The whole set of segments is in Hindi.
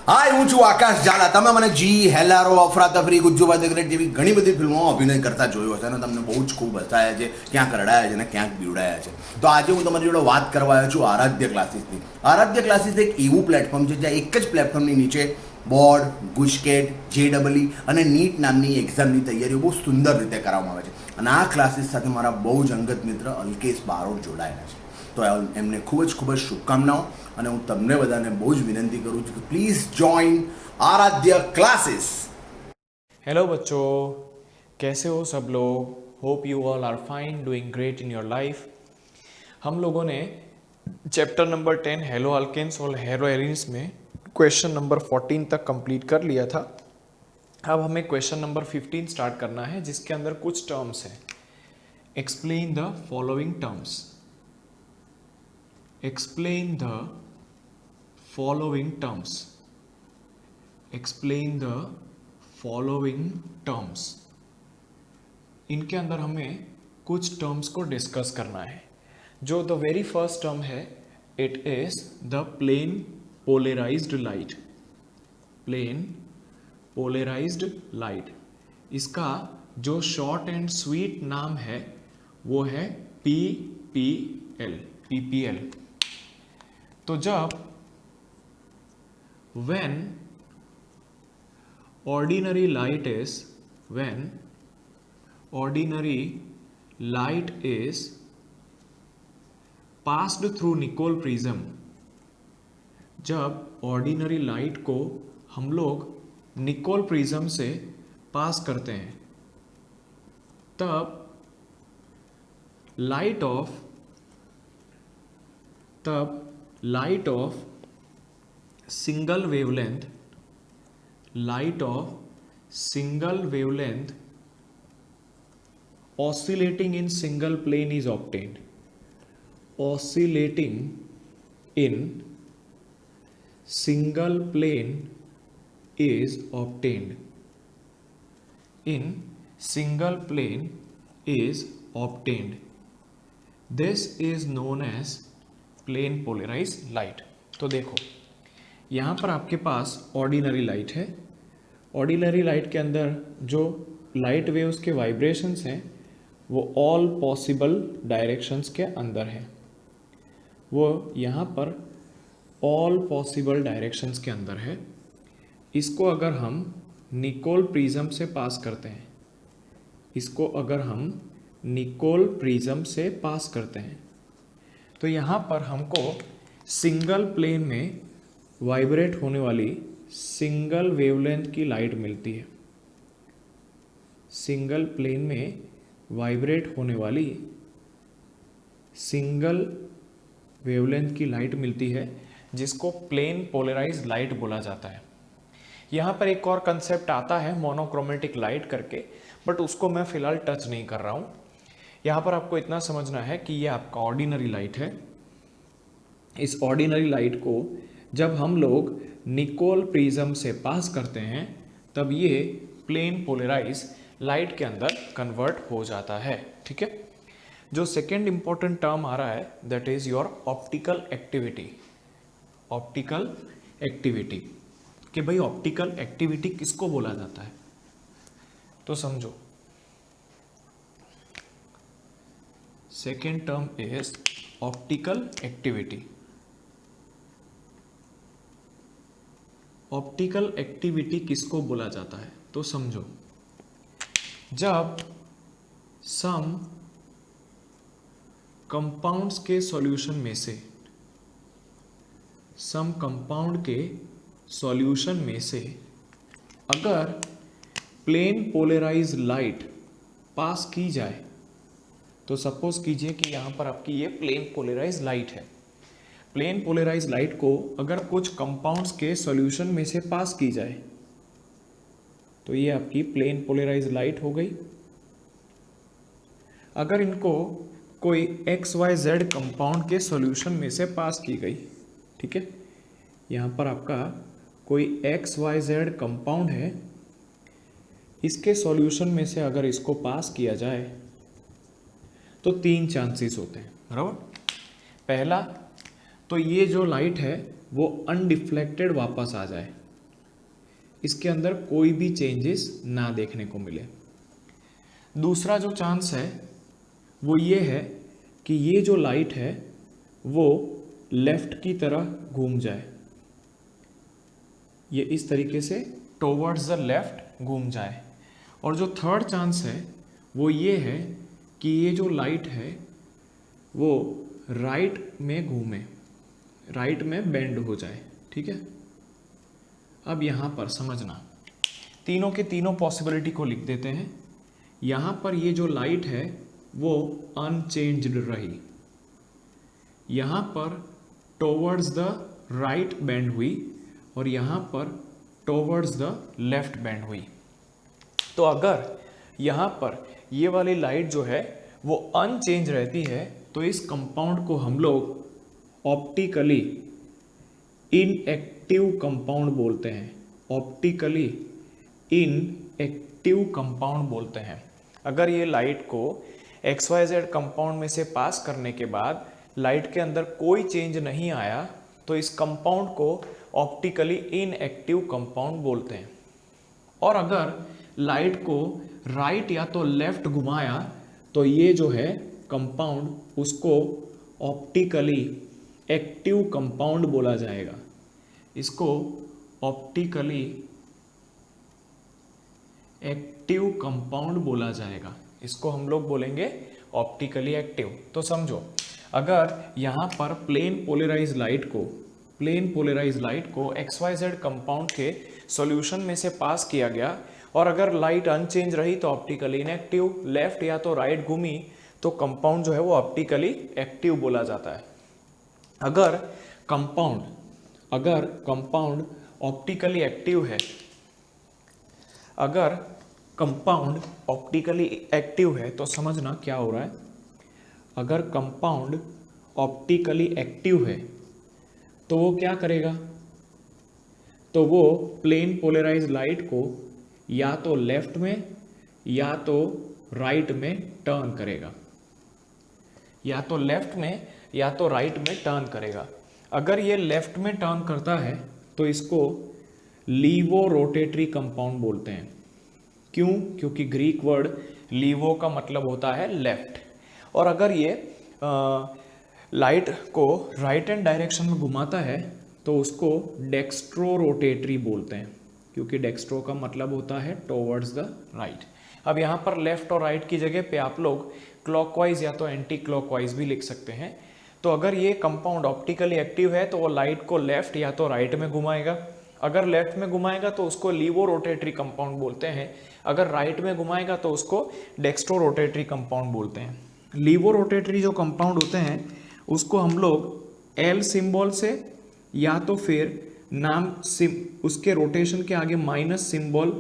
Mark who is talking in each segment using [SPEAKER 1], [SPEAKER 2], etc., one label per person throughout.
[SPEAKER 1] હાય, હું છું આકાશ ઝાલા. તમે મને જી, હેલારો, અફરાતફરી, ગુજ્જુભાઈ ધ ગ્રેટ જેવી ઘણી બધી ફિલ્મોમાં અભિનય કરતા જોયો હશે અને તમને બહુ જ ખૂબ હસાયા છે, ક્યાંક રડાયા છે અને ક્યાંક બીવડાયા છે. તો આજે હું તમારી જોડે વાત કરવા આવ્યો છું આરાધ્ય ક્લાસીસની. આરાધ્ય ક્લાસીસ એક એવું પ્લેટફોર્મ છે જ્યાં એક જ પ્લેટફોર્મની નીચે બોર્ડ, ગુજકેટ, જેડબલઈ અને નીટ નામની એક્ઝામની તૈયારીઓ બહુ સુંદર રીતે કરવામાં આવે છે. અને આ ક્લાસીસ સાથે મારા બહુ જ અંગત મિત્ર અલ્કેશ બારોટ જોડાયેલા છે. તો એમને ખૂબ જ શુભકામનાઓ અને હું તમને બધાને બહુ જ વિનંતી કરું છું કે please join Aaradhya classes.
[SPEAKER 2] Hello बच्चों, कैसे हो सब लोग? Hope you all are fine, doing great in your life. हम लोगों ने चैप्टर नंबर 10 हेलो अल्केन्स और हेलो एरिन्स में क्वेश्चन नंबर 14 तक कंप्लीट कर लिया था. अब हमें क्वेश्चन नंबर 15 स्टार्ट करना है, जिसके अंदर कुछ टर्म्स हैं. Explain the following terms. Explain the following terms. Explain the following terms. इनके अंदर हमें कुछ टर्म्स को डिस्कस करना है. जो द वेरी फर्स्ट टर्म है, it is the plane polarized light. Plane polarized light. इसका जो शॉर्ट एंड स्वीट नाम है वो है PPL. PPL. तो जब when ordinary light is passed through Nicol prism. जब ऑर्डिनरी लाइट को हम लोग निकोल प्रिज्म से पास करते हैं, तब light of single wavelength oscillating in single plane is obtained. Oscillating in single plane is obtained. In single plane is obtained. This is known as plane polarized light. तो देखो, यहाँ पर आपके पास ऑर्डिनरी लाइट है. ऑर्डिनरी लाइट के अंदर जो लाइट वेव्स के वाइब्रेशंस हैं वो ऑल पॉसिबल डायरेक्शंस के अंदर है. वो यहाँ पर ऑल पॉसिबल डायरेक्शंस के अंदर है. इसको अगर हम निकोल प्रिज्म से पास करते हैं, तो यहाँ पर हमको सिंगल प्लेन में वाइब्रेट होने वाली सिंगल वेवलेंथ की लाइट मिलती है. सिंगल प्लेन में वाइब्रेट होने वाली सिंगल वेवलेंथ की लाइट मिलती है, जिसको प्लेन पोलराइज्ड लाइट बोला जाता है. यहाँ पर एक और कंसेप्ट आता है मोनोक्रोमेटिक लाइट करके, बट उसको मैं फिलहाल टच नहीं कर रहा हूँ. यहाँ पर आपको इतना समझना है कि ये आपका ऑर्डिनरी लाइट है. इस ऑर्डिनरी लाइट को जब हम लोग निकोल प्रिज्म से पास करते हैं, तब ये प्लेन पोलराइज लाइट के अंदर कन्वर्ट हो जाता है. ठीक है. जो सेकेंड इंपॉर्टेंट टर्म आ रहा है, that is your optical activity. Optical activity कि भाई ऑप्टिकल एक्टिविटी किसको बोला जाता है, तो समझो. Second term is optical activity. Optical activity किसको बोला जाता है, तो समझो. जब सम कंपाउंड्स के सॉल्यूशन में से अगर प्लेन पोलराइज लाइट पास की जाए, तो सपोज कीजिए कि यहाँ पर आपकी ये प्लेन पोलराइज लाइट है. प्लेन पोलराइज लाइट को अगर कुछ कंपाउंड्स के सॉल्यूशन में से पास की जाए, तो ये आपकी प्लेन पोलराइज लाइट हो गई. अगर इनको कोई XYZ कंपाउंड के सॉल्यूशन में से पास की गई, ठीक है, यहाँ पर आपका कोई XYZ कंपाउंड है, इसके सॉल्यूशन में से अगर इसको पास किया जाए तो 3 चांसेस होते हैं. बराबर. पहला, तो ये जो लाइट है वो अनडिफ्लेक्टेड वापस आ जाए. इसके अंदर कोई भी चेंजेस ना देखने को मिले। दूसरा जो चांस है वो ये है कि ये जो लाइट है वो लेफ्ट की तरह घूम जाए, ये इस तरीके से टोवर्ड्स द लेफ्ट घूम जाए। और जो थर्ड चांस है वो ये है कि ये जो लाइट है वो राइट में घूमे, राइट में बेंड हो जाए। ठीक है, अब यहाँ पर समझना, तीनों के तीनों पॉसिबिलिटी को लिख देते हैं। यहाँ पर ये जो लाइट है वो अनचेंज्ड रही, यहाँ पर टोवर्ड्स द राइट बेंड हुई और यहाँ पर टोवर्ड्स द लेफ्ट बेंड हुई। तो अगर यहाँ पर ये वाली लाइट जो है वो अनचेंज रहती है तो इस कंपाउंड को हम लोग ऑप्टिकली इनएक्टिव कंपाउंड बोलते हैं, ऑप्टिकली इनएक्टिव कंपाउंड बोलते हैं। अगर ये लाइट को XYZ कंपाउंड में से पास करने के बाद लाइट के अंदर कोई चेंज नहीं आया तो इस कंपाउंड को ऑप्टिकली इनएक्टिव कंपाउंड बोलते हैं। और अगर लाइट को राइट या तो लेफ्ट घुमाया तो ये जो है कंपाउंड उसको ऑप्टिकली एक्टिव कंपाउंड बोला जाएगा, इसको ऑप्टिकली एक्टिव कंपाउंड बोला जाएगा, इसको हम लोग बोलेंगे ऑप्टिकली एक्टिव। तो समझो, अगर यहाँ पर प्लेन पोलराइज लाइट को XYZ कंपाउंड के सॉल्यूशन में से पास किया गया और अगर लाइट अनचेंज रही तो ऑप्टिकली इनएक्टिव, लेफ्ट या तो राइट घूमी तो कंपाउंड जो है वो ऑप्टिकली एक्टिव बोला जाता है। अगर कंपाउंड ऑप्टिकली एक्टिव है, अगर कंपाउंड ऑप्टिकली एक्टिव है तो समझना क्या हो रहा है। अगर कंपाउंड ऑप्टिकली एक्टिव है तो वो क्या करेगा, तो वो प्लेन पोलराइज लाइट को या तो लेफ्ट में या तो राइट में टर्न करेगा, या तो लेफ्ट में या तो राइट में टर्न करेगा। अगर ये लेफ्ट में टर्न करता है तो इसको लीवो रोटेटरी कंपाउंड बोलते हैं। क्यों? क्योंकि ग्रीक वर्ड लीवो का मतलब होता है लेफ्ट। और अगर ये लाइट को राइट हैंड डायरेक्शन में घुमाता है तो उसको डेक्स्ट्रो रोटेटरी बोलते हैं, क्योंकि डेक्स्ट्रो का मतलब होता है टोवर्ड्स द राइट। अब यहाँ पर लेफ्ट और राइट की जगह पे आप लोग क्लॉकवाइज या तो एंटी क्लॉकवाइज भी लिख सकते हैं। तो अगर ये कंपाउंड ऑप्टिकली एक्टिव है तो वो लाइट को लेफ्ट या तो राइट में घुमाएगा, अगर लेफ्ट में घुमाएगा तो उसको लीवो रोटेटरी कंपाउंड बोलते हैं, अगर राइट में घुमाएगा तो उसको डेक्स्ट्रो रोटेटरी कंपाउंड बोलते हैं। लीवो रोटेटरी जो कंपाउंड होते हैं उसको हम लोग एल सिंबल से या तो फिर उसके रोटेशन के आगे माइनस सिंबल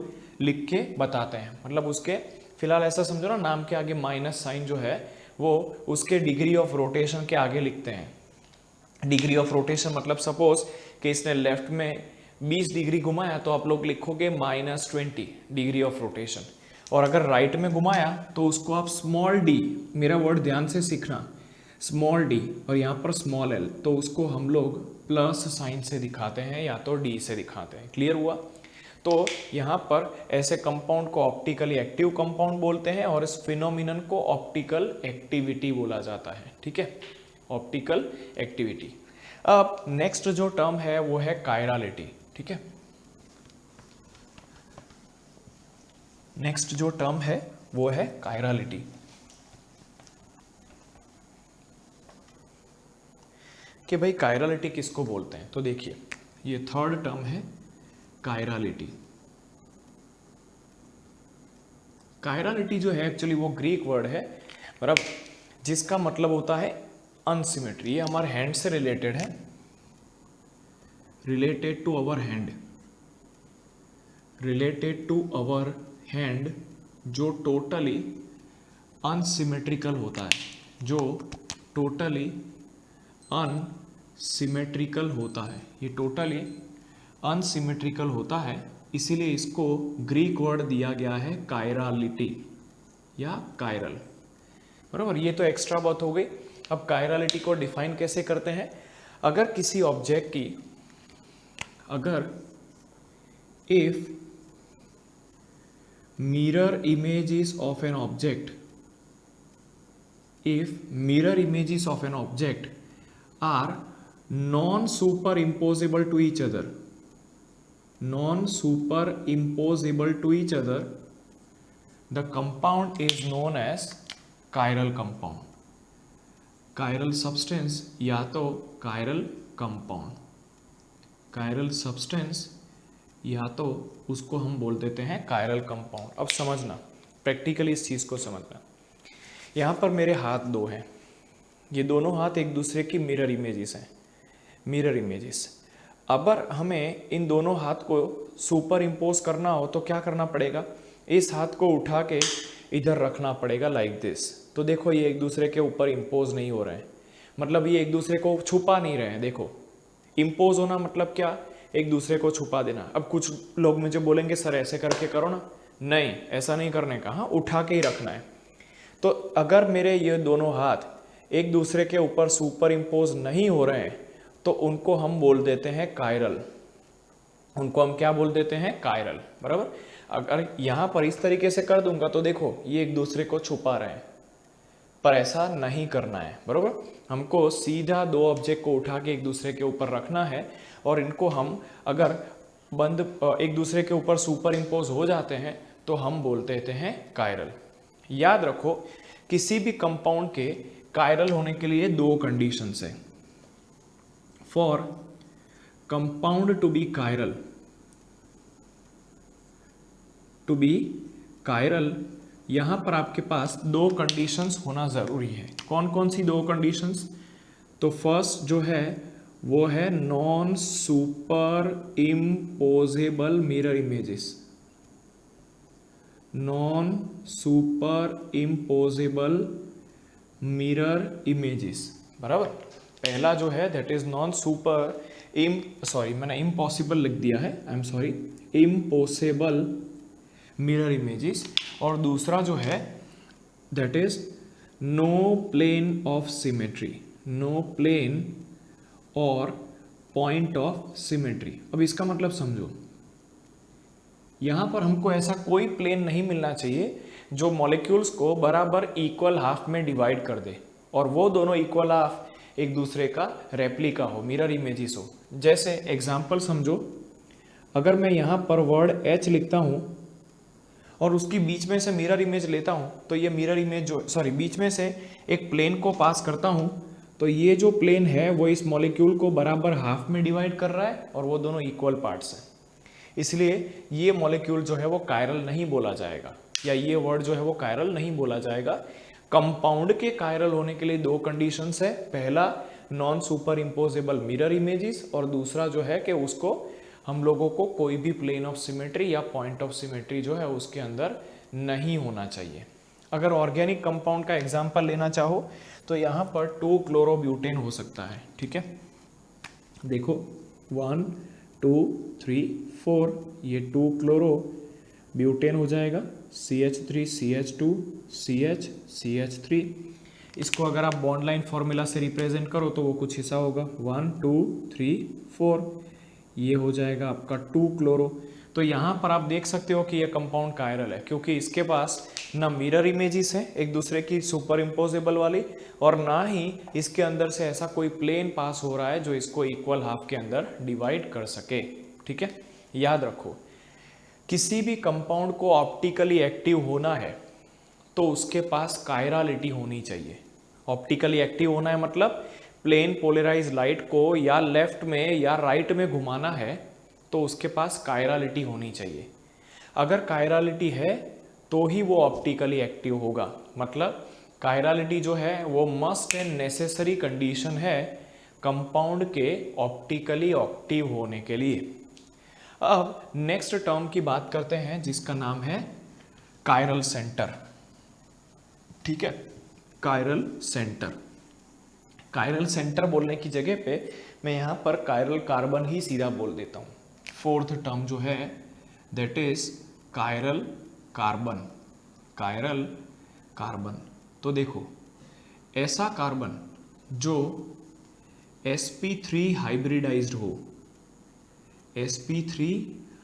[SPEAKER 2] लिख के बताते हैं। मतलब उसके फिलहाल ऐसा समझो ना, नाम के आगे माइनस साइन जो है वो उसके डिग्री ऑफ रोटेशन के आगे लिखते हैं। डिग्री ऑफ रोटेशन मतलब सपोज कि इसने लेफ्ट में 20 डिग्री घुमाया तो आप लोग लिखोगे -20 डिग्री ऑफ रोटेशन, और अगर राइट में घुमाया तो उसको आप स्मॉल डी, मेरा वर्ड ध्यान से सीखना, स्मॉल डी और यहाँ पर स्मॉल एल, तो उसको हम लोग प्लस साइन से दिखाते हैं या तो डी से दिखाते हैं। क्लियर हुआ? तो यहाँ पर ऐसे कंपाउंड को ऑप्टिकली एक्टिव कंपाउंड बोलते हैं और इस फिनोमिनन को ऑप्टिकल एक्टिविटी बोला जाता है। ठीक है, ऑप्टिकल एक्टिविटी। अब नेक्स्ट जो टर्म है वो है कायरालिटी। ठीक है, नेक्स्ट जो टर्म है वो है कायरालिटी। कि भाई कायरालिटी किसको बोलते हैं, तो देखिए ये थर्ड टर्म है कायरालिटी। कायरालिटी जो है एक्चुअली वो ग्रीक वर्ड है, मतलब जिसका मतलब होता है अनसिमेट्री। ये हमारे हैंड से रिलेटेड है, related to our hand, related to our hand, जो टोटली अनसिमेट्रिकल होता है, जो टोटली अनसिमेट्रिकल होता है। ये टोटली अनसिमेट्रिकल होता है, इसीलिए इसको ग्रीक वर्ड दिया गया है कायरालिटी या कायरल। बराबर, ये तो एक्स्ट्रा बात हो गई। अब कायरालिटी को डिफाइन कैसे करते हैं? अगर if mirror images of an object, if mirror images of an object are non-superimposable to each other, non-superimposable to each other, the compound is known as chiral compound. Chiral substance या तो chiral compound, chiral substance या तो उसको हम बोल देते हैं chiral compound. अब समझना, प्रैक्टिकली इस चीज़ को समझना. यहाँ पर मेरे हाथ दो हैं, ये दोनों हाथ एक दूसरे की मिरर इमेजेस हैं, मिरर इमेजेस. अगर हमें इन दोनों हाथ को सुपर इम्पोज करना हो तो क्या करना पड़ेगा, इस हाथ को उठा के इधर रखना पड़ेगा लाइक दिस. तो देखो ये एक दूसरे के ऊपर इम्पोज नहीं हो रहे हैं, मतलब ये एक दूसरे को छुपा नहीं रहे हैं. देखो इम्पोज होना मतलब क्या, एक दूसरे को छुपा देना. अब कुछ लोग मुझे बोलेंगे सर ऐसे करके करो ना, नहीं ऐसा नहीं करने का, हाँ उठा के ही रखना है. तो अगर मेरे ये दोनों हाथ एक दूसरे के ऊपर सुपर इम्पोज नहीं हो रहे हैं तो उनको हम बोल देते हैं कायरल. उनको हम क्या बोल देते हैं, कायरल. बराबर. अगर यहाँ पर इस तरीके से कर दूंगा तो देखो ये एक दूसरे को छुपा रहे हैं, पर ऐसा नहीं करना है. बराबर. हमको सीधा दो ऑब्जेक्ट को उठा के एक दूसरे के ऊपर रखना है और इनको हम अगर बंद एक दूसरे के ऊपर सुपर इम्पोज हो जाते हैं तो हम बोल देते हैं कायरल. याद रखो किसी भी कंपाउंड के कायरल होने के लिए दो कंडीशंस है. For compound to be chiral, to be chiral, यहां पर आपके पास दो कंडीशंस होना जरूरी है. कौन कौन सी दो कंडीशंस, तो फर्स्ट जो है वो है non super imposable mirror images, non super imposable mirror images. बराबर. पहला जो है दैट इज नॉन सुपर मैंने इम्पॉसिबल लिख दिया है, I am sorry, impossible mirror images. और दूसरा जो है that is no plane of symmetry, no plane और पॉइंट ऑफ सिमेट्री. अब इसका मतलब समझो, यहां पर हमको ऐसा कोई प्लेन नहीं मिलना चाहिए जो मॉलिक्यूल्स को बराबर इक्वल हाफ में डिवाइड कर दे और वो दोनों इक्वल हाफ एक दूसरे का रेप्लिका हो, मिरर इमेजेस हो. जैसे एग्जांपल समझो, अगर मैं यहां पर वर्ड एच लिखता हूं और उसकी बीच में से मिरर इमेज लेता हूं तो ये मिरर इमेज बीच में से एक प्लेन को पास करता हूं तो ये जो प्लेन है वो इस मॉलिक्यूल को बराबर हाफ में डिवाइड कर रहा है और वो दोनों इक्वल पार्ट्स हैं. इसलिए ये मॉलिक्यूल जो है वो कायरल नहीं बोला जाएगा, या ये वर्ड जो है वो कायरल नहीं बोला जाएगा. कंपाउंड के कायरल होने के लिए दो कंडीशंस है. पहला non super imposable mirror images और दूसरा जो है कि उसको हम लोगों को कोई भी प्लेन ऑफ सिमेट्री या पॉइंट ऑफ सिमेट्री जो है उसके अंदर नहीं होना चाहिए. अगर ऑर्गेनिक कंपाउंड का एग्जांपल लेना चाहो तो यहाँ पर 2 क्लोरोब्यूटेन हो सकता है. ठीक है, देखो 1 2 3 4, ये 2 क्लोरोब्यूटेन हो जाएगा, CH3 CH2 CH CH3. इसको अगर आप बॉन्ड लाइन फॉर्मूला से रिप्रेजेंट करो तो वो कुछ हिस्सा होगा 1 2 3 4, ये हो जाएगा आपका 2 क्लोरो. तो यहाँ पर आप देख सकते हो कि ये कंपाउंड कायरल है क्योंकि इसके पास ना मिरर इमेजेस है एक दूसरे की सुपर इम्पोजेबल वाली और ना ही इसके अंदर से ऐसा कोई प्लेन पास हो रहा है जो इसको इक्वल हाफ के अंदर डिवाइड कर सके. ठीक है, याद रखो किसी भी कंपाउंड को ऑप्टिकली एक्टिव होना है तो उसके पास कायरालिटी होनी चाहिए. ऑप्टिकली एक्टिव होना है मतलब प्लेन पोलराइज लाइट को या लेफ्ट में या राइट में घुमाना है तो उसके पास कायरालिटी होनी चाहिए. अगर कायरालिटी है तो ही वो ऑप्टिकली एक्टिव होगा. मतलब कायरालिटी जो है वो मस्ट एंड नेसेसरी कंडीशन है कंपाउंड के ऑप्टिकली एक्टिव होने के लिए. अब नेक्स्ट टर्म की बात करते हैं जिसका नाम है कायरल सेंटर. ठीक है, कायरल सेंटर. कायरल सेंटर बोलने की जगह पे मैं यहाँ पर कायरल कार्बन ही सीधा बोल देता हूँ. फोर्थ टर्म जो है that is chiral carbon. Chiral carbon. तो देखो ऐसा कार्बन जो sp3 हाइब्रिडाइज्ड हो, sp3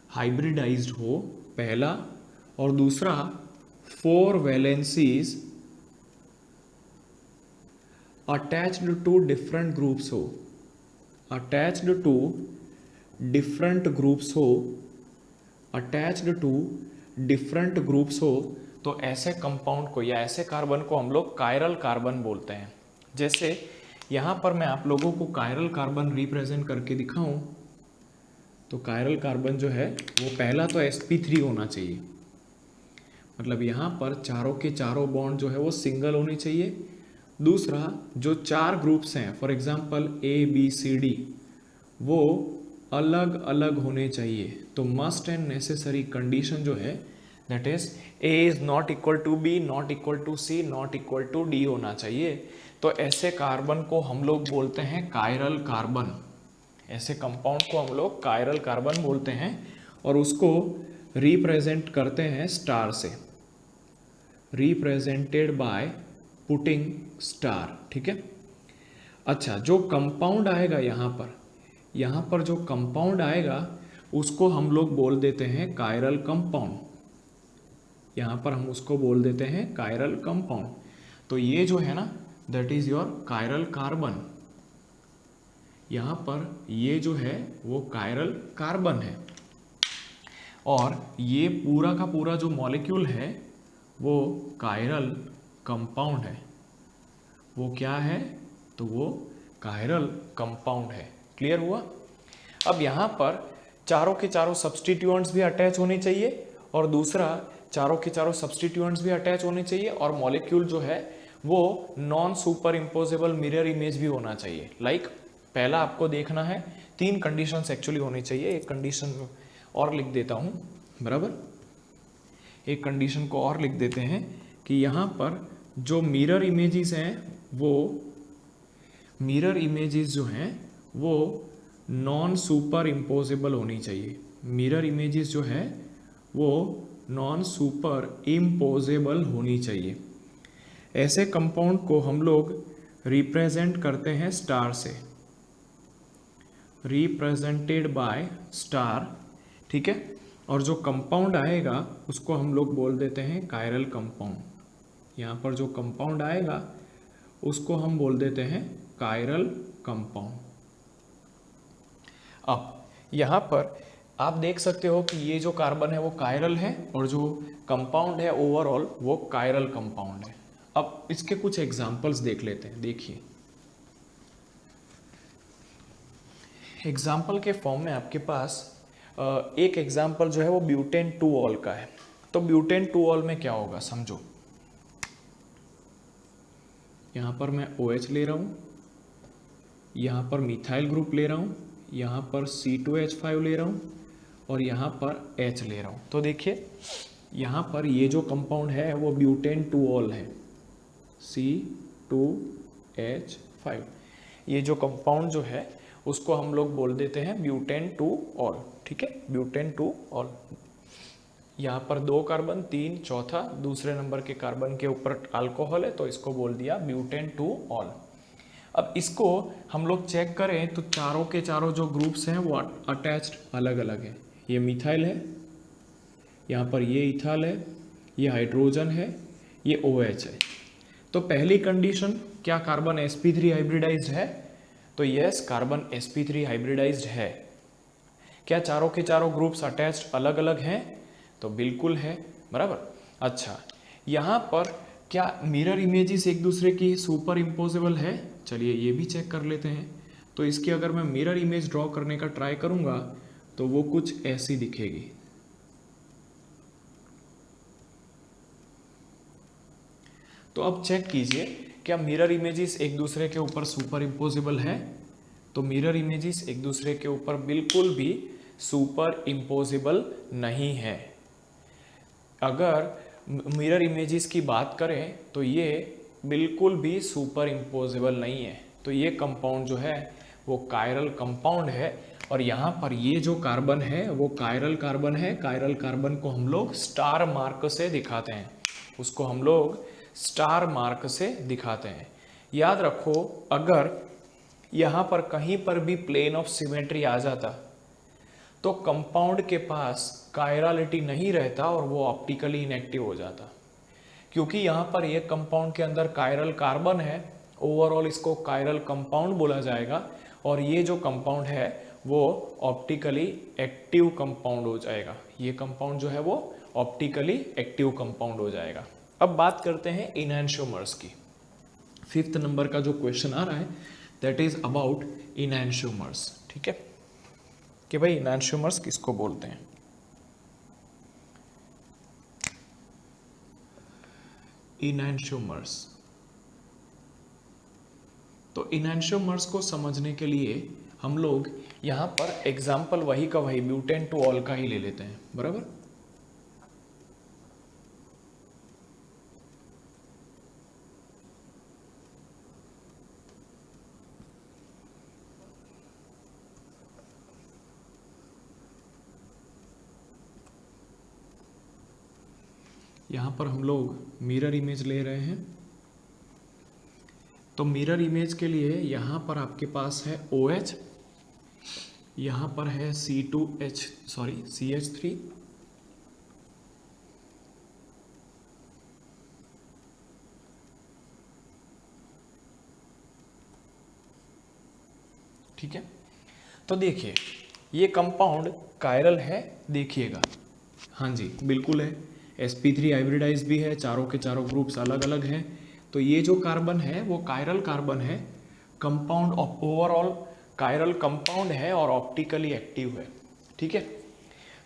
[SPEAKER 2] हाइब्रिडाइज्ड हो, पहला, और दूसरा 4 valencies attached to different groups हो, अटैच्ड टू डिफरेंट ग्रुप्स हो, अटैच्ड टू डिफरेंट ग्रुप्स हो, तो ऐसे कंपाउंड को या ऐसे कार्बन को हम लोग कायरल कार्बन बोलते हैं। जैसे यहाँ पर मैं आप लोगों को कायरल कार्बन रिप्रेजेंट करके दिखाऊं, तो कायरल कार्बन जो है वो पहला तो sp3 होना चाहिए, मतलब यहाँ पर चारों के चारों बॉन्ड जो है वो सिंगल होने चाहिए। दूसरा, जो 4 ग्रुप्स हैं फॉर एग्जांपल ABCD, वो अलग अलग होने चाहिए। तो मस्ट एंड नेसेसरी कंडीशन जो है that is A is not equal to B, not equal to C, not equal to D होना चाहिए। तो ऐसे कार्बन को हम लोग बोलते हैं कायरल कार्बन, ऐसे कंपाउंड को हम लोग कायरल कार्बन बोलते हैं, और उसको रिप्रेजेंट करते हैं स्टार से, रिप्रेजेंटेड बाय पुटिंग स्टार। ठीक है। अच्छा, जो कंपाउंड आएगा यहाँ पर जो कंपाउंड आएगा उसको हम लोग बोल देते हैं कायरल कंपाउंड, यहाँ पर हम उसको बोल देते हैं कायरल कंपाउंड। तो ये जो है ना that is your chiral carbon, यहाँ पर ये जो है वो कायरल कार्बन है, और ये पूरा का पूरा जो मॉलिक्यूल है वो कायरल कंपाउंड है। वो क्या है? तो वो कायरल कंपाउंड है। क्लियर हुआ? अब यहाँ पर चारों के चारों सब्स्टिट्यूएंट्स भी अटैच होने चाहिए, और दूसरा चारों के चारों सब्स्टिट्यूएंट्स भी अटैच होने चाहिए, और मॉलिक्यूल जो है वो non super imposable mirror image भी होना चाहिए। लाइक पहला आपको देखना है, 3 कंडीशंस एक्चुअली होनी चाहिए। एक कंडीशन और लिख देता हूँ, बराबर, एक कंडीशन को और लिख देते हैं कि यहाँ पर जो मिरर इमेजेस हैं वो मिरर इमेजेस जो हैं वो नॉन सुपर इम्पोजेबल होनी चाहिए। मिरर इमेजेस जो है वो नॉन सुपर इम्पोजेबल होनी चाहिए। ऐसे कंपाउंड को हम लोग रिप्रेजेंट करते हैं स्टार से, रिप्रेजेंटेड बाय स्टार। ठीक है। और जो कंपाउंड आएगा उसको हम लोग बोल देते हैं कायरल कंपाउंड। यहाँ पर जो कंपाउंड आएगा उसको हम बोल देते हैं कायरल कंपाउंड। अब यहाँ पर आप देख सकते हो कि ये जो कार्बन है वो कायरल है, और जो कंपाउंड है ओवरऑल वो कायरल कंपाउंड है। अब इसके कुछ एग्जांपल्स देख लेते हैं। देखिए, एग्जाम्पल के फॉर्म में आपके पास एक एग्जाम्पल जो है वो ब्यूटेन 2 ऑल का है। तो ब्यूटेन 2 ऑल में क्या होगा समझो। यहाँ पर मैं OH ले रहा हूँ, यहाँ पर मिथाइल ग्रुप ले रहा हूँ, यहाँ पर C2H5 ले रहा हूँ, और यहाँ पर H ले रहा हूँ। तो देखिए यहाँ पर ये जो कंपाउंड है वो ब्यूटेन 2 ऑल है, C2H5। ये जो कंपाउंड जो है उसको हम लोग बोल देते हैं ब्यूटेन 2 ऑल। ठीक है, ब्यूटेन 2 ऑल। यहाँ पर 2 कार्बन, 3, चौथा दूसरे नंबर के कार्बन के ऊपर अल्कोहल है, तो इसको बोल दिया ब्यूटेन 2 ऑल। अब इसको हम लोग चेक करें तो चारों के चारों जो ग्रुप्स हैं वो अटैच्ड अलग अलग है। ये मिथाइल है, यहाँ पर ये इथाल है, ये हाइड्रोजन है, ये OH है। तो पहली कंडीशन, क्या कार्बन sp3 हाइब्रिडाइज्ड है? तो यस, कार्बन sp3 हाइब्रिडाइज्ड है। क्या चारों के चारों ग्रुप्स अटैच्ड अलग अलग हैं? तो बिल्कुल है, बराबर। अच्छा, यहाँ पर क्या मिरर इमेजेस एक दूसरे की सुपर इम्पोजेबल है? चलिए ये भी चेक कर लेते हैं। तो इसकी अगर मैं मिरर इमेज ड्रॉ करने का ट्राई करूंगा तो वो कुछ ऐसी दिखेगी। तो अब चेक कीजिए, क्या मिरर इमेजेस एक दूसरे के ऊपर सुपर इम्पोजेबल है? तो मिरर इमेजेस एक दूसरे के ऊपर बिल्कुल भी सुपर इम्पोजेबल नहीं है। अगर मिरर इमेजेस की बात करें तो ये बिल्कुल भी सुपर इम्पोजेबल नहीं है। तो ये कंपाउंड जो है वो कायरल कंपाउंड है, और यहाँ पर ये जो कार्बन है वो कायरल कार्बन है। कायरल कार्बन को हम लोग स्टार मार्क से दिखाते हैं, उसको हम लोग स्टार मार्क से दिखाते हैं। याद रखो, अगर यहाँ पर कहीं पर भी प्लेन ऑफ सिमेट्री आ जाता तो कंपाउंड के पास कायरलिटी नहीं रहता और वो ऑप्टिकली इनएक्टिव हो जाता, क्योंकि यहाँ पर ये कंपाउंड के अंदर कायरल कार्बन है, ओवरऑल इसको कायरल कंपाउंड बोला जाएगा, और ये जो कंपाउंड है वो ऑप्टिकली एक्टिव कंपाउंड हो जाएगा। ये कंपाउंड जो है वो ऑप्टिकली एक्टिव कंपाउंड हो जाएगा। अब बात करते हैं इनैंशियोमर्स की। 5th नंबर का जो क्वेश्चन आ रहा है दैट इज अबाउट इनैंशियोमर्स। ठीक है, कि भाई इनैंशियोमर्स किसको बोलते हैं। इनैंशियोमर्स, तो इनैंशियोमर्स को समझने के लिए हम लोग यहाँ पर एग्जाम्पल वही का वही ब्यूटेन टू ऑल का ही ले लेते हैं, बराबर। यहाँ पर हम लोग मिरर इमेज ले रहे हैं, तो मिरर इमेज के लिए यहाँ पर आपके पास है OH, यहाँ पर है CH3, ठीक है। तो देखिए ये कंपाउंड कायरल है, देखिएगा, हाँ जी बिल्कुल है। sp3 हाइब्रिडाइज भी है, चारों के चारों ग्रुप्स अलग अलग हैं। तो ये जो कार्बन है वो कायरल कार्बन है, कंपाउंड ओवरऑल कायरल कंपाउंड है और ऑप्टिकली एक्टिव है। ठीक है,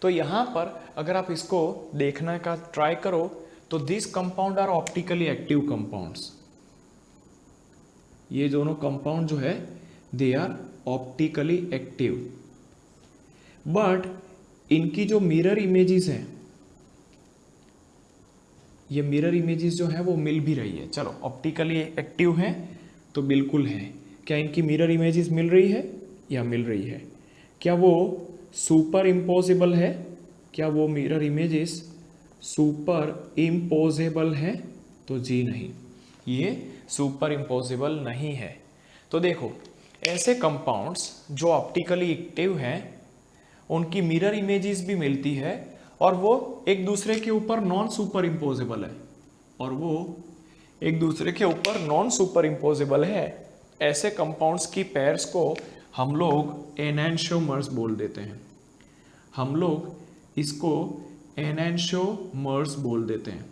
[SPEAKER 2] तो यहाँ पर अगर आप इसको देखने का ट्राई करो तो this compound are optically active compounds. ये दोनों कंपाउंड जो है they are optically active, but इनकी जो मिरर इमेजेस हैं, ये मिरर इमेजेस जो है वो मिल भी रही है। चलो ऑप्टिकली एक्टिव हैं तो बिल्कुल है, क्या इनकी मिरर इमेजेस मिल रही है या मिल रही है? क्या वो सुपर इम्पोजेबल है? क्या वो मिरर इमेजेस सुपर इम्पोजेबल है? तो जी नहीं, ये सुपर इम्पोजेबल नहीं है। तो देखो ऐसे कंपाउंड्स जो ऑप्टिकली एक्टिव हैं उनकी मिरर इमेजेस भी मिलती है और वो एक दूसरे के ऊपर नॉन सुपर इम्पोजेबल है, और वो एक दूसरे के ऊपर नॉन सुपर इम्पोजेबल है। ऐसे कंपाउंड्स की पेयर्स को हम लोग एनैंशियोमर्स बोल देते हैं। हम लोग इसको एनैंशियोमर्स बोल देते हैं।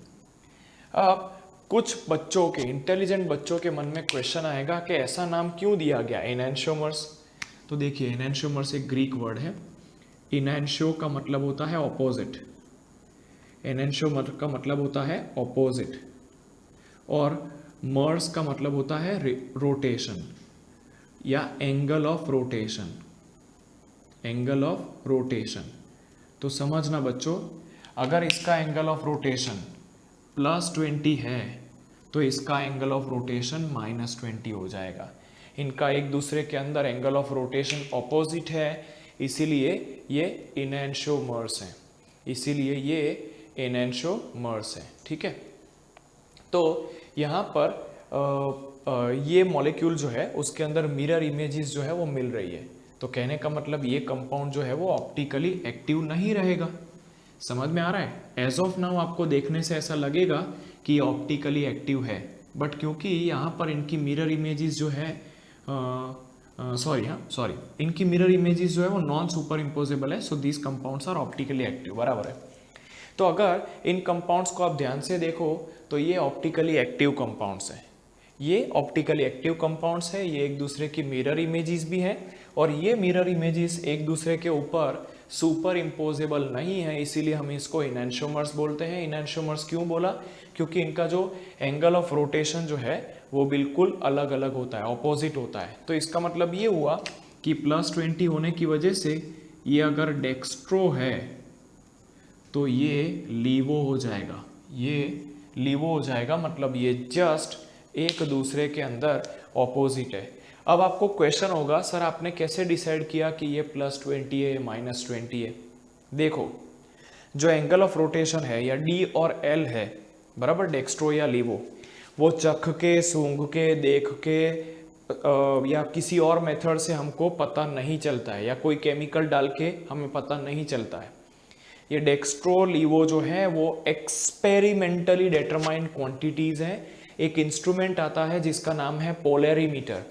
[SPEAKER 2] अब कुछ बच्चों के, इंटेलिजेंट बच्चों के मन में क्वेश्चन आएगा कि ऐसा नाम क्यों दिया गया एनैंशियोमर्स। तो देखिए एनैंशियोमर्स एक ग्रीक वर्ड है। इनैंशियो का मतलब होता है ऑपोजिट, एनैंशियो का मतलब होता है ऑपोजिट, और मर्स का मतलब होता है रोटेशन या angle of rotation, angle of rotation. तो समझना बच्चों, अगर इसका एंगल ऑफ रोटेशन +20 है तो इसका एंगल ऑफ रोटेशन -20 हो जाएगा। इनका एक दूसरे के अंदर एंगल ऑफ रोटेशन ऑपोजिट है, इसीलिए ये इनैंशियोमर्स हैं, इसीलिए ये इनैंशियोमर्स हैं। ठीक है, तो यहाँ पर ये मॉलिक्यूल जो है उसके अंदर मिरर इमेजेस जो है वो मिल रही है। तो कहने का मतलब ये कंपाउंड जो है वो ऑप्टिकली एक्टिव नहीं रहेगा। समझ में आ रहा है? एज ऑफ नाउ आपको देखने से ऐसा लगेगा कि ऑप्टिकली एक्टिव है, बट क्योंकि यहाँ पर इनकी मिरर इमेजेस जो है सॉरी इनकी मिरर इमेजेस जो है वो नॉन सुपर इम्पोजेबल है, so this compounds are optically active, बराबर है। तो अगर इन कंपाउंड्स को आप ध्यान से देखो तो ये ऑप्टिकली एक्टिव कंपाउंड्स हैं, ये ऑप्टिकली एक्टिव कंपाउंड्स है, ये एक दूसरे की मिरर इमेजेस भी हैं, और ये मिरर इमेजेस एक दूसरे के ऊपर सुपर इम्पोजेबल नहीं है, इसीलिए हम इसको इनैंशियोमर्स बोलते हैं। इनैंशियोमर्स क्यों बोला? क्योंकि इनका जो एंगल ऑफ रोटेशन जो है वो बिल्कुल अलग अलग होता है, ऑपोजिट होता है। तो इसका मतलब ये हुआ कि +20 होने की वजह से ये अगर डेक्स्ट्रो है तो ये लीवो हो जाएगा, ये लीवो हो जाएगा, मतलब ये जस्ट एक दूसरे के अंदर ऑपोजिट है। अब आपको क्वेश्चन होगा सर आपने कैसे डिसाइड किया कि ये +20 है -20 है? देखो जो एंगल ऑफ रोटेशन है या D और L है, बराबर, डेक्स्ट्रो या लीवो, वो चख के, सूंघ के, देख के या किसी और मेथड से हमको पता नहीं चलता है, या कोई केमिकल डाल के हमें पता नहीं चलता है। ये डेक्स्ट्रो लीवो जो है वो एक्सपेरिमेंटली डिटरमाइंड क्वांटिटीज हैं। एक इंस्ट्रूमेंट आता है जिसका नाम है पोलैरिमीटर।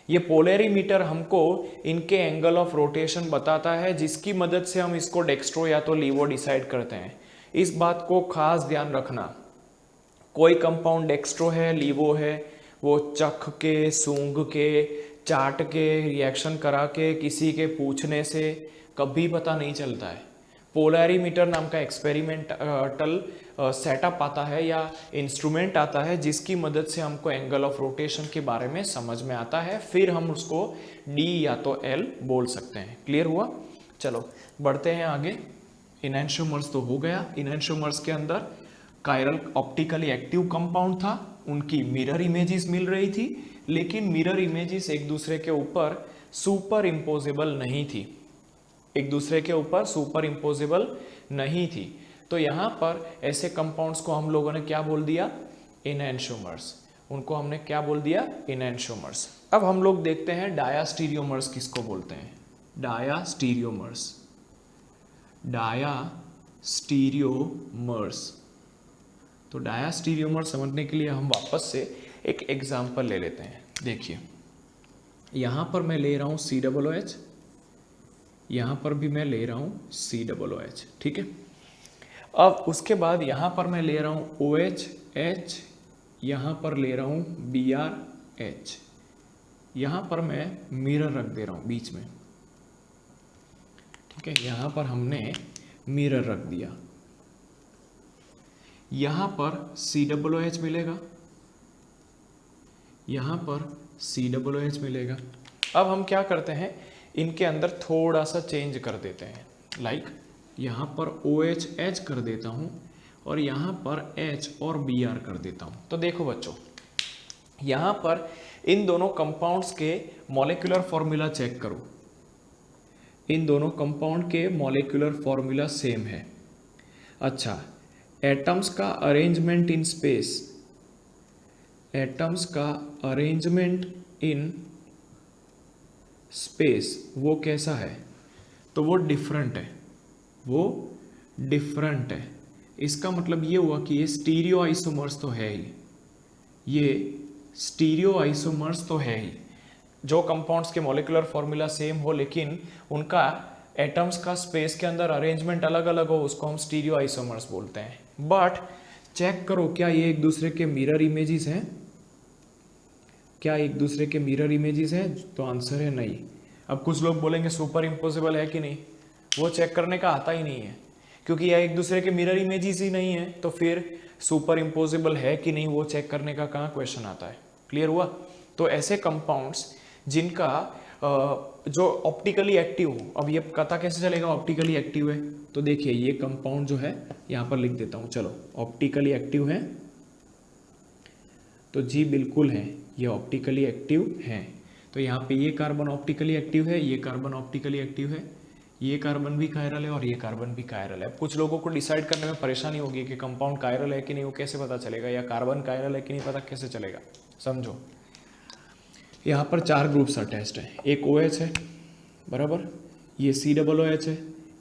[SPEAKER 2] ये पोलैरिमीटर हमको इनके एंगल ऑफ रोटेशन बताता है, जिसकी मदद से हम इसको डेक्स्ट्रो या तो लीवो डिसाइड करते हैं। इस बात को खास ध्यान रखना, कोई कंपाउंड डेक्स्ट्रो है, लीवो है, वो चख के, सूंघ के, चाट के, रिएक्शन करा के, किसी के पूछने से कभी पता नहीं चलता है। पोलैरिमीटर नाम का एक्सपेरिमेंटल सेटअप आता है या इंस्ट्रूमेंट आता है, जिसकी मदद से हमको एंगल ऑफ रोटेशन के बारे में समझ में आता है, फिर हम उसको डी या तो एल बोल सकते हैं। क्लियर हुआ? चलो बढ़ते हैं आगे। इनैंशियोमर्स तो हो गया। इनैंशियोमर्स के अंदर कायरल ऑप्टिकली एक्टिव कंपाउंड था, उनकी मिरर इमेजेस मिल रही थी, लेकिन मिरर इमेजेस एक दूसरे के ऊपर सुपर इम्पोजेबल नहीं थी, एक दूसरे के ऊपर सुपर इम्पोजेबल नहीं थी। तो यहाँ पर ऐसे कंपाउंड्स को हम लोगों ने क्या बोल दिया? इनैंशियोमर्स। उनको हमने क्या बोल दिया? इनैंशियोमर्स। अब हम लोग देखते हैं डायास्टीरियोमर्स किसको बोलते हैं। डायास्टीरियोमर्स, डायास्टीरियोमर्स। तो डायास्टीरियोमर समझने के लिए हम वापस से एक एग्जाम्पल ले लेते हैं। देखिए यहाँ पर मैं ले रहा हूँ COOH, यहाँ पर भी मैं ले रहा हूँ COOH, ठीक है। अब उसके बाद यहाँ पर मैं ले रहा हूँ OH, यहाँ पर ले रहा हूँ BRH, यहाँ पर मैं मिरर रख दे रहा हूँ बीच में, ठीक है। यहाँ पर हमने मिरर रख दिया, यहाँ पर COOH मिलेगा, यहाँ पर COOH मिलेगा। अब हम क्या करते हैं, इनके अंदर थोड़ा सा चेंज कर देते हैं। लाइक यहाँ पर OH कर देता हूँ और यहाँ पर H और Br कर देता हूँ। तो देखो बच्चों, यहाँ पर इन दोनों कंपाउंड्स के मॉलिक्यूलर फॉर्मूला चेक करो। इन दोनों कंपाउंड के मॉलिक्यूलर फॉर्मूला सेम है। अच्छा, एटम्स का अरेंजमेंट इन स्पेस, एटम्स का अरेंजमेंट इन स्पेस वो कैसा है? तो वो डिफरेंट है, वो डिफरेंट है। इसका मतलब ये हुआ कि ये स्टीरियो आइसोमर्स तो है ही, ये स्टीरियो आइसोमर्स तो है ही। जो कंपाउंड्स के मॉलिक्यूलर फॉर्मूला सेम हो लेकिन उनका एटम्स का स्पेस के अंदर अरेंजमेंट अलग अलग हो, उसको हम स्टीरियो आइसोमर्स बोलते हैं। बट चेक करो, क्या ये एक दूसरे के मिरर इमेजेस हैं? क्या एक दूसरे के मिरर इमेजेस हैं? तो आंसर है नहीं। अब कुछ लोग बोलेंगे सुपर इम्पोसिबल है कि नहीं, वो चेक करने का आता ही नहीं है, क्योंकि यह एक दूसरे के मिरर इमेजेस ही नहीं है, तो फिर सुपर इम्पोसिबल है कि नहीं वो चेक करने का कहाँ क्वेश्चन आता है। क्लियर हुआ? तो ऐसे कंपाउंड्स जिनका जो ऑप्टिकली एक्टिव हो, अब ये पता कैसे चलेगा ऑप्टिकली एक्टिव है? तो देखिए ये कंपाउंड जो है यहाँ पर लिख देता हूँ, चलो ऑप्टिकली एक्टिव है, तो जी बिल्कुल है, ये ऑप्टिकली एक्टिव है। तो यहाँ पे ये कार्बन ऑप्टिकली एक्टिव है, ये कार्बन ऑप्टिकली एक्टिव है, ये कार्बन भी कायरल है और ये कार्बन भी कायरल है। अब कुछ लोगों को डिसाइड करने में परेशानी होगी कि कंपाउंड कायरल है कि नहीं वो कैसे पता चलेगा, या कार्बन कायरल है कि नहीं पता कैसे चलेगा। समझो, यहाँ पर 4 ग्रुप्स अटैच्ड हैं, एक OH है बराबर, ये COOH है,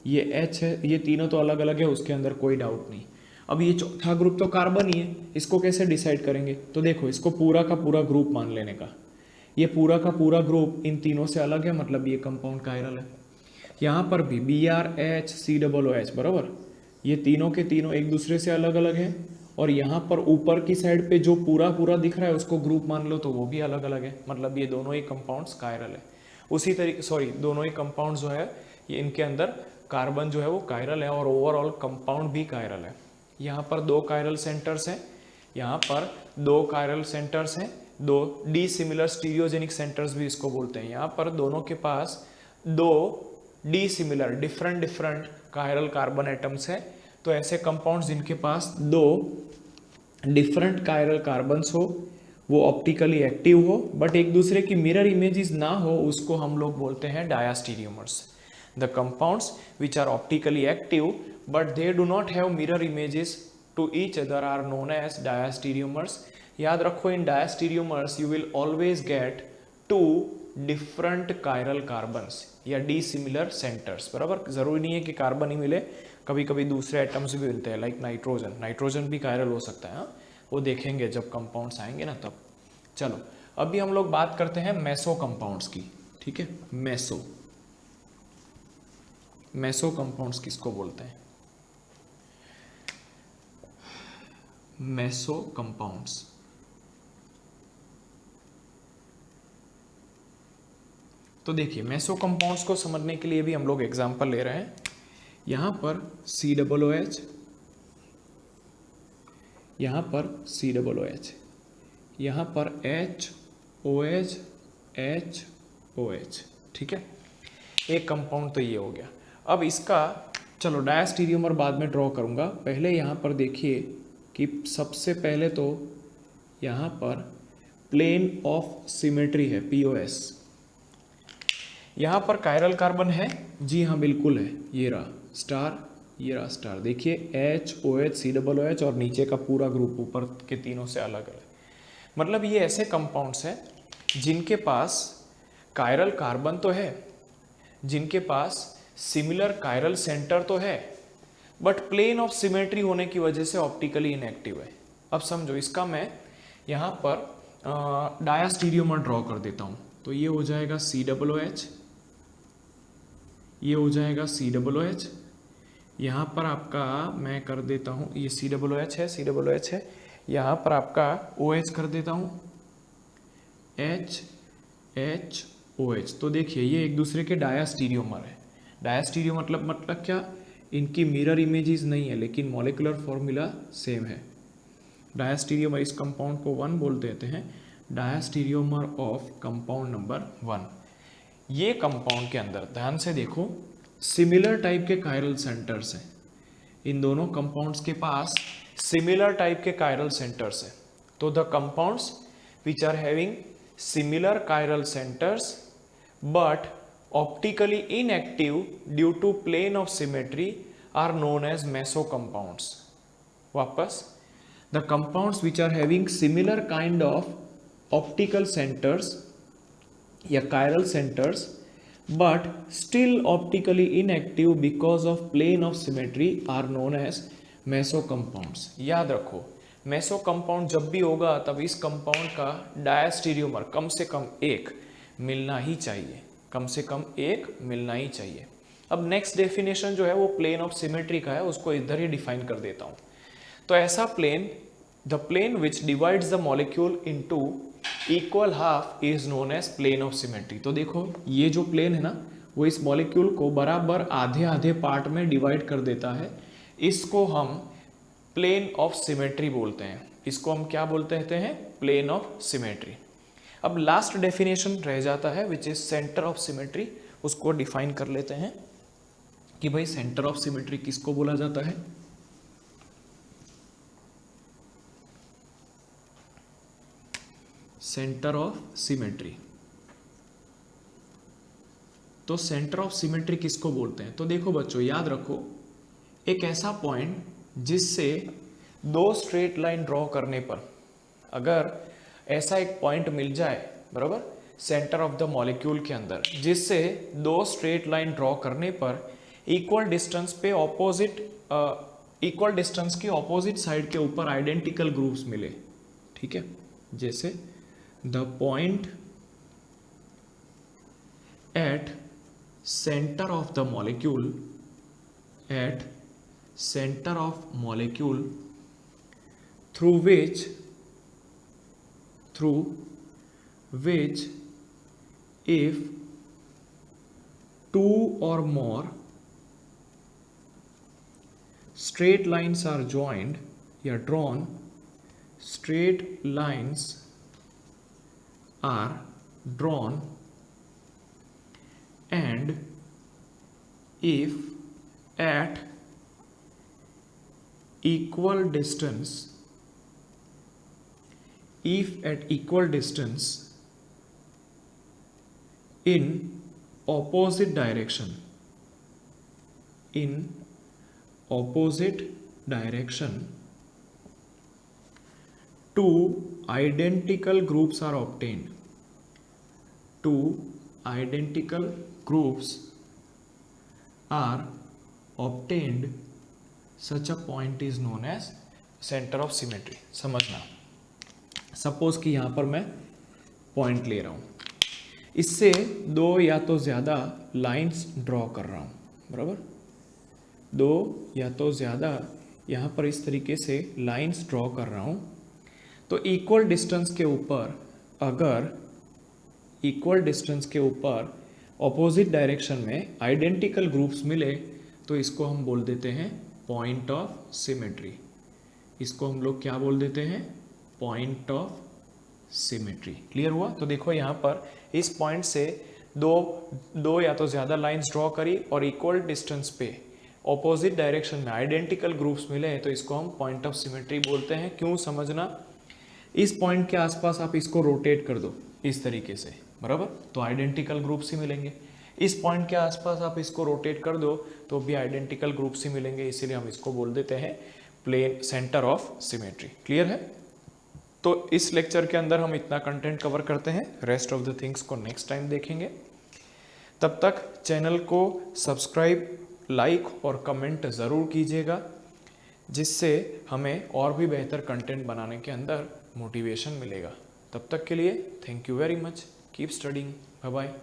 [SPEAKER 2] ये H है, ये तीनों तो अलग अलग है, उसके अंदर कोई डाउट नहीं। अब ये चौथा ग्रुप तो कार्बन ही है, इसको कैसे डिसाइड करेंगे? तो देखो इसको पूरा का पूरा ग्रुप मान लेने का, ये पूरा का पूरा ग्रुप इन तीनों से अलग है, मतलब ये कंपाउंड कायरल है। यहाँ पर भी BRH COOH बराबर, ये तीनों के तीनों एक दूसरे से अलग अलग हैं, और यहाँ पर ऊपर की साइड पे जो पूरा पूरा दिख रहा है उसको ग्रुप मान लो, तो वो भी अलग अलग है, मतलब ये दोनों ही कंपाउंड्स कायरल है। उसी तरीके दोनों ही कंपाउंड्स जो है ये इनके अंदर कार्बन जो है वो कायरल है और ओवरऑल कंपाउंड भी कायरल है। यहाँ पर 2 कायरल सेंटर्स हैं, यहाँ पर 2 कायरल सेंटर्स हैं, 2 डिसिमिलर स्टीरियोजेनिक सेंटर्स भी इसको बोलते हैं। यहाँ पर दोनों के पास 2 dissimilar different chiral carbon atoms हैं। तो ऐसे कंपाउंड्स जिनके पास 2 डिफरेंट कायरल कार्बन्स हो, वो ऑप्टिकली एक्टिव हो बट एक दूसरे की मिरर इमेजेस ना हो, उसको हम लोग बोलते हैं diastereomers. The compounds which are optically active but they do not have mirror images to each other are known as diastereomers. याद रखो, in diastereomers you will always get two different chiral carbons या डिसिमिलर सेंटर्स, बराबर। जरूरी नहीं है कि कार्बन ही मिले, कभी कभी दूसरे एटम्स भी मिलते हैं, लाइक नाइट्रोजन। नाइट्रोजन भी कायरल हो सकता है, हाँ, वो देखेंगे जब कंपाउंड्स आएंगे ना तब। चलो अभी हम लोग बात करते हैं मेसो कंपाउंड्स की, ठीक है। मेसो कंपाउंड्स किसको बोलते हैं? मेसो कंपाउंड्स, तो देखिए मेसो कंपाउंड्स को समझने के लिए भी हम लोग एग्जांपल ले रहे हैं। यहां पर COOH, यहां पर COOH, यहां पर HOH, HOH, ठीक है। एक कंपाउंड तो ये हो गया। अब इसका चलो डायस्टीरियोमर बाद में ड्रॉ करूंगा, पहले यहाँ पर देखिए कि सबसे पहले तो यहाँ पर प्लेन ऑफ सिमेट्री है, POS। यहाँ पर कायरल कार्बन है, जी हाँ बिल्कुल है, ये रहा स्टार, ये रहा स्टार। देखिए HOH, COOH और नीचे का पूरा ग्रुप ऊपर के तीनों से अलग अलग। मतलब ये ऐसे कंपाउंड्स हैं जिनके पास कायरल कार्बन तो है, जिनके पास सिमिलर कायरल सेंटर तो है, बट प्लेन ऑफ सिमेट्री होने की वजह से ऑप्टिकली इनएक्टिव है। अब समझो, इसका मैं यहाँ पर डायस्टीरियोमर ड्रॉ कर देता हूँ। तो ये हो जाएगा COOH, ये हो जाएगा COOH, यहाँ पर आपका मैं कर देता हूँ, ये COOH है, यहाँ पर आपका OH कर देता हूँ, HOH। तो देखिए ये एक दूसरे के डायस्टीरियोमर है। डायस्टीरियो मतलब क्या, इनकी मिरर इमेजेस नहीं है लेकिन मॉलिक्यूलर फॉर्मूला सेम है। डायस्टीरियोमर, इस कंपाउंड को 1 बोल देते हैं, डायस्टीरियोमर ऑफ कंपाउंड नंबर 1। ये कंपाउंड के अंदर ध्यान से देखो सिमिलर टाइप के कायरल सेंटर्स हैं। इन दोनों कंपाउंड्स के पास सिमिलर टाइप के कायरल सेंटर्स हैं। तो the compounds which are having similar chiral centres but optically inactive due to plane of symmetry are known as meso compounds. वापस, the compounds which are having similar kind of optical centers या chiral centers but still optically inactive because of plane of symmetry are known as meso compounds. याद रखो, मेसो कंपाउंड जब भी होगा तब इस कंपाउंड का डायस्टीरियोमर कम से कम एक मिलना ही चाहिए, कम से कम एक मिलना ही चाहिए। अब नेक्स्ट डेफिनेशन जो है वो प्लेन ऑफ सिमेट्री का है, उसको इधर ही डिफाइन कर देता हूँ। तो ऐसा plane, the plane which divides the molecule into equal half is known as plane of symmetry. तो देखो ये जो प्लेन है ना, वो इस मॉलिक्यूल को बराबर आधे आधे पार्ट में डिवाइड कर देता है। इसको हम प्लेन ऑफ सिमेट्री बोलते हैं। इसको हम क्या बोलते हैं? Plane of symmetry. अब लास्ट डेफिनेशन रह जाता है which is centre of symmetry. उसको डिफाइन कर लेते हैं कि भाई सेंटर ऑफ सिमेट्री किसको बोला जाता है। सेंटर ऑफ सिमेट्री, तो सेंटर ऑफ सिमेट्री किसको बोलते हैं? तो देखो बच्चों, याद रखो, एक ऐसा पॉइंट जिससे दो स्ट्रेट लाइन ड्रॉ करने पर अगर ऐसा एक पॉइंट मिल जाए, बराबर, सेंटर ऑफ द मॉलिक्यूल के अंदर, जिससे दो स्ट्रेट लाइन ड्रॉ करने पर इक्वल डिस्टेंस पे इक्वल डिस्टेंस की ऑपोजिट साइड के ऊपर आइडेंटिकल ग्रुप्स मिले, ठीक है। जैसे the point at centre of the molecule, at center of molecule through which if two or more straight lines are joined या drawn, straight lines are drawn and if at equal distance, if at equal distance in opposite direction, in opposite direction, two identical groups are obtained, two identical groups are obtained, such a point is known as center of symmetry. समझना, सपोज कि यहाँ पर मैं पॉइंट ले रहा हूँ, इससे दो या तो ज़्यादा लाइंस ड्रॉ कर रहा हूँ, बराबर, दो या तो ज़्यादा यहाँ पर इस तरीके से लाइंस ड्रॉ कर रहा हूँ, तो इक्वल डिस्टेंस के ऊपर, अगर इक्वल डिस्टेंस के ऊपर ऑपोजिट डायरेक्शन में आइडेंटिकल ग्रुप्स मिले तो इसको हम बोल देते हैं पॉइंट ऑफ सिमेट्री। इसको हम लोग क्या बोल देते हैं? Point of symmetry. क्लियर हुआ? तो देखो यहाँ पर इस पॉइंट से दो या तो ज़्यादा लाइंस ड्रॉ करी और इक्वल डिस्टेंस पे ऑपोजिट डायरेक्शन में आइडेंटिकल ग्रुप्स मिले तो इसको हम पॉइंट ऑफ सिमेट्री बोलते हैं। क्यों? समझना, इस पॉइंट के आसपास आप इसको रोटेट कर दो इस तरीके से, बराबर, तो आइडेंटिकल ग्रुप्स ही मिलेंगे। इस पॉइंट के आसपास आप इसको रोटेट कर दो तो भी आइडेंटिकल ग्रुप्स ही मिलेंगे, इसीलिए हम इसको बोल देते हैं plane centre of symmetry. Clear है? तो इस लेक्चर के अंदर हम इतना कंटेंट कवर करते हैं, रेस्ट ऑफ द थिंग्स को नेक्स्ट टाइम देखेंगे। तब तक चैनल को सब्सक्राइब, लाइक और कमेंट ज़रूर कीजिएगा, जिससे हमें और भी बेहतर कंटेंट बनाने के अंदर मोटिवेशन मिलेगा। तब तक के लिए thank you very much, keep studying, bye bye.